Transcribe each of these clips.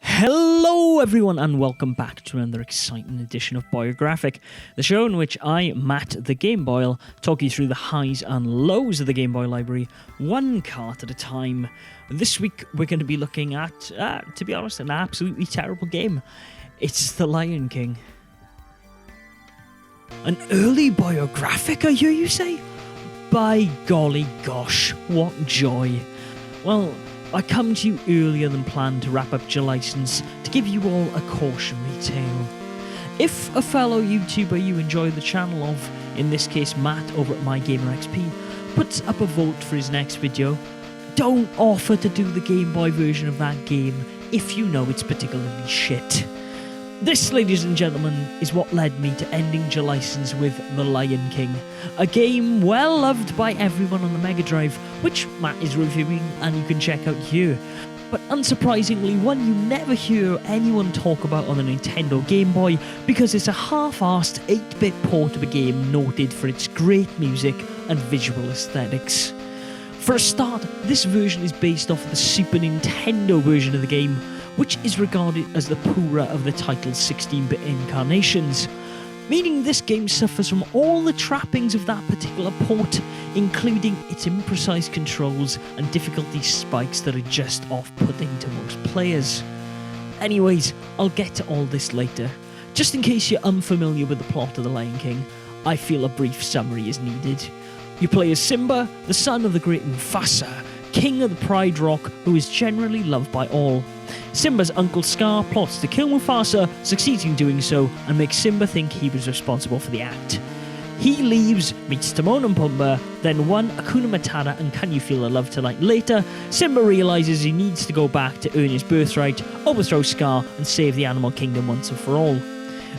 Hello everyone and welcome back to another exciting edition of Boyographic, the show in which I, Matt the Gameboy, talk you through the highs and lows of the Game Boy library, one cart at a time. This week we're going to be looking at, to be honest, an absolutely terrible game. It's The Lion King. An early Boyographic, I hear you say? By golly gosh, what joy. Well, I come to you earlier than planned to wrap up your license to give you all a cautionary tale. If a fellow YouTuber you enjoy the channel of, in this case Matt over at MyGamerXP, puts up a vote for his next video, don't offer to do the Game Boy version of that game if you know it's particularly shit. This, ladies and gentlemen, is what led me to ending your license with The Lion King, a game well loved by everyone on the Mega Drive, which Matt is reviewing and you can check out here. But unsurprisingly, one you never hear anyone talk about on the Nintendo Game Boy because it's a half-arsed 8-bit port of a game noted for its great music and visual aesthetics. For a start, this version is based off the Super Nintendo version of the game, which is regarded as the poorer of the title's 16-bit incarnations, meaning this game suffers from all the trappings of that particular port, including its imprecise controls and difficulty spikes that are just off-putting to most players. Anyways, I'll get to all this later. Just in case you're unfamiliar with the plot of The Lion King, I feel a brief summary is needed. You play as Simba, the son of the great Mufasa, king of the Pride Rock, who is generally loved by all. Simba's uncle Scar plots to kill Mufasa, succeeds in doing so, and makes Simba think he was responsible for the act. He leaves, meets Timon and Pumbaa, then won Hakuna Matata and Can You Feel the Love Tonight later. Simba realises he needs to go back to earn his birthright, overthrow Scar, and save the animal kingdom once and for all.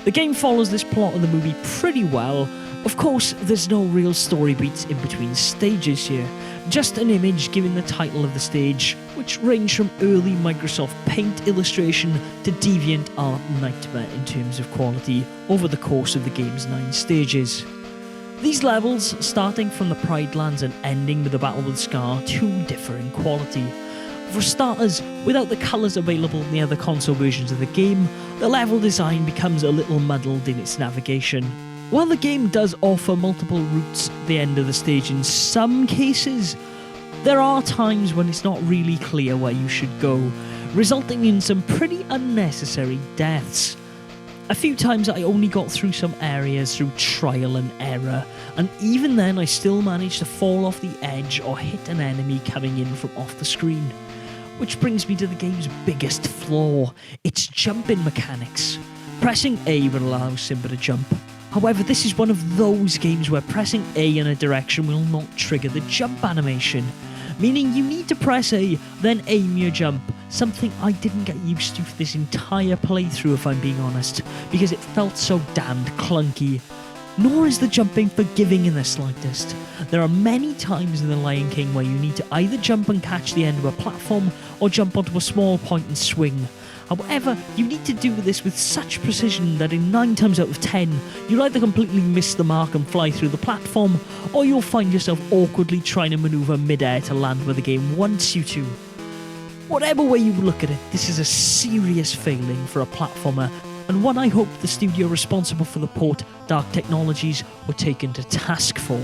The game follows this plot of the movie pretty well. Of course, there's no real story beats in between stages here, just an image giving the title of the stage, which ranged from early Microsoft Paint illustration to DeviantArt nightmare in terms of quality over the course of the game's 9 stages. These levels, starting from the Pride Lands and ending with the battle with Scar, too differ in quality. For starters, without the colours available in the other console versions of the game, the level design becomes a little muddled in its navigation. While the game does offer multiple routes at the end of the stage in some cases, there are times when it's not really clear where you should go, resulting in some pretty unnecessary deaths. A few times I only got through some areas through trial and error, and even then I still managed to fall off the edge or hit an enemy coming in from off the screen. Which brings me to the game's biggest flaw, its jumping mechanics. Pressing A will allow Simba to jump. However, this is one of those games where pressing A in a direction will not trigger the jump animation, meaning you need to press A, then aim your jump, something I didn't get used to for this entire playthrough if I'm being honest, because it felt so damned clunky. Nor is the jumping forgiving in the slightest. There are many times in The Lion King where you need to either jump and catch the end of a platform, or jump onto a small point and swing. However, you need to do this with such precision that in 9 times out of 10, you'll either completely miss the mark and fly through the platform, or you'll find yourself awkwardly trying to manoeuvre mid-air to land where the game wants you to. Whatever way you look at it, this is a serious failing for a platformer, and one I hope the studio responsible for the port, Dark Technologies, were taken to task for.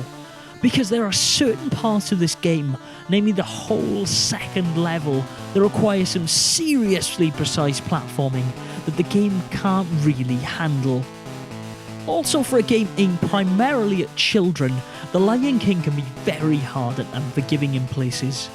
Because there are certain parts of this game, namely the whole second level, that require some seriously precise platforming that the game can't really handle. Also, for a game aimed primarily at children, The Lion King can be very hard and unforgiving in places.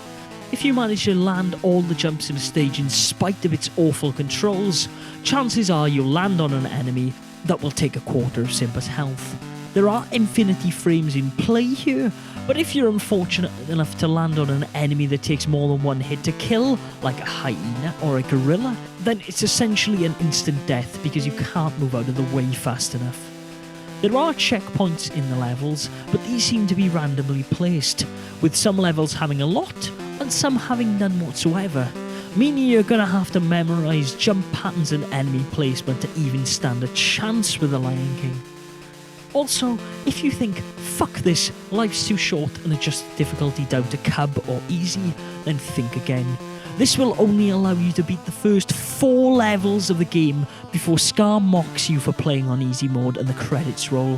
If you manage to land all the jumps in a stage in spite of its awful controls, chances are you'll land on an enemy that will take a quarter of Simba's health. There are infinity frames in play here, but if you're unfortunate enough to land on an enemy that takes more than one hit to kill, like a hyena or a gorilla, then it's essentially an instant death because you can't move out of the way fast enough. There are checkpoints in the levels, but these seem to be randomly placed, with some levels having a lot and some having none whatsoever, meaning you're going to have to memorise jump patterns and enemy placement to even stand a chance with The Lion King. Also, if you think, fuck this, life's too short and adjust the difficulty down to cub or easy, then think again. This will only allow you to beat the first 4 levels of the game before Scar mocks you for playing on easy mode and the credits roll.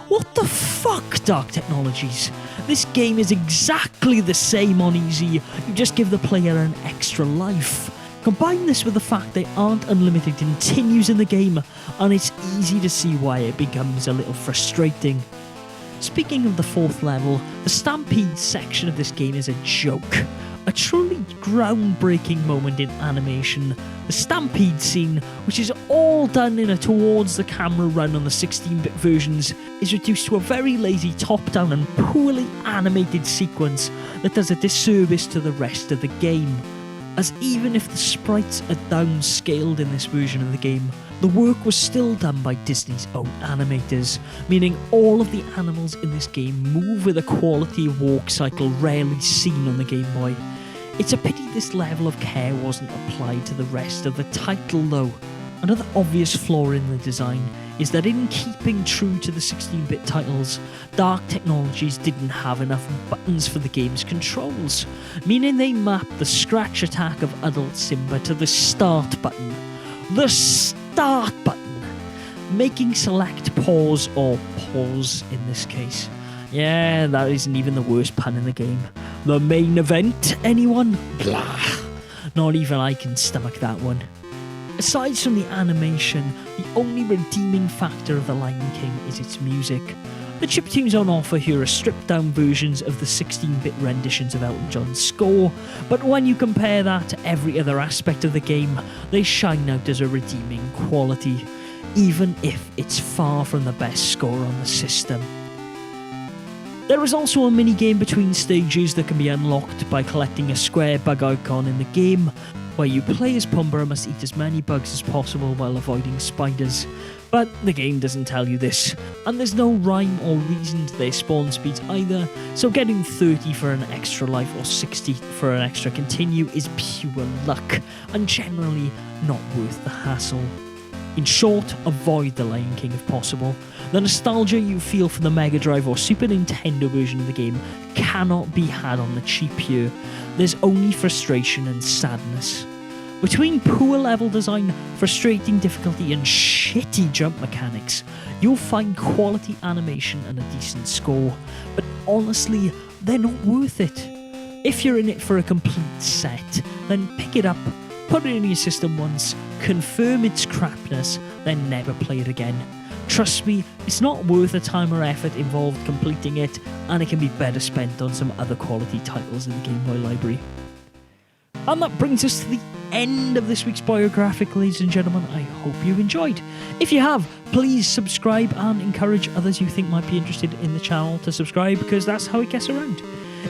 What the fuck, Dark Technologies? This game is exactly the same on easy, you just give the player an extra life. Combine this with the fact there aren't unlimited continues in the game, and it's easy to see why it becomes a little frustrating. Speaking of the 4th level, the Stampede section of this game is a joke. A truly groundbreaking moment in animation. The Stampede scene, which is all done in a towards the camera run on the 16-bit versions, is reduced to a very lazy top-down and poorly animated sequence that does a disservice to the rest of the game. As even if the sprites are downscaled in this version of the game, the work was still done by Disney's own animators, meaning all of the animals in this game move with a quality of walk cycle rarely seen on the Game Boy. It's a pity this level of care wasn't applied to the rest of the title though. Another obvious flaw in the design is that in keeping true to the 16-bit titles, Dark Technologies didn't have enough buttons for the game's controls, meaning they mapped the scratch attack of adult Simba to the start button. The start button! Making select pause, or pause in this case. Yeah, that isn't even the worst pun in the game. The main event, anyone? Blah. Not even I can stomach that one. Aside from the animation, the only redeeming factor of The Lion King is its music. The chiptunes on offer here are stripped-down versions of the 16-bit renditions of Elton John's score, but when you compare that to every other aspect of the game, they shine out as a redeeming quality, even if it's far from the best score on the system. There is also a mini-game between stages that can be unlocked by collecting a square bug icon in the game, where you play as Pumbaa and must eat as many bugs as possible while avoiding spiders. But the game doesn't tell you this, and there's no rhyme or reason to their spawn speeds either, so getting 30 for an extra life or 60 for an extra continue is pure luck, and generally not worth the hassle. In short, avoid The Lion King if possible. The nostalgia you feel for the Mega Drive or Super Nintendo version of the game cannot be had on the cheap here. There's only frustration and sadness. Between poor level design, frustrating difficulty and shitty jump mechanics, you'll find quality animation and a decent score, but honestly, they're not worth it. If you're in it for a complete set, then pick it up, put it in your system once, confirm its crapness, then never play it again. Trust me, it's not worth the time or effort involved completing it, and it can be better spent on some other quality titles in the Game Boy library. And that brings us to the end of this week's Boyographic, ladies and gentlemen. I hope you enjoyed. If you have, please subscribe and encourage others you think might be interested in the channel to subscribe, because that's how it gets around.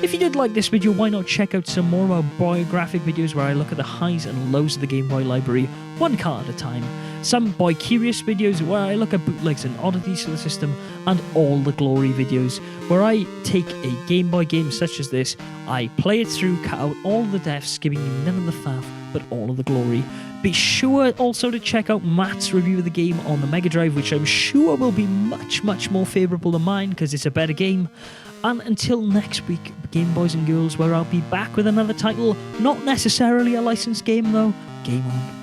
If you did like this video, why not check out some more of our Boyographic videos where I look at the highs and lows of the Game Boy library, one card at a time. Some Boy Curious videos where I look at bootlegs and oddities to the system, and All the Glory videos where I take a Game Boy game such as this, I play it through, cut out all the deaths, giving you none of the faff but all of the glory. Be sure also to check out Matt's review of the game on the Mega Drive, which I'm sure will be much more favourable than mine because it's a better game. And until next week, Game Boys and Girls, where I'll be back with another title, not necessarily a licensed game though. Game on.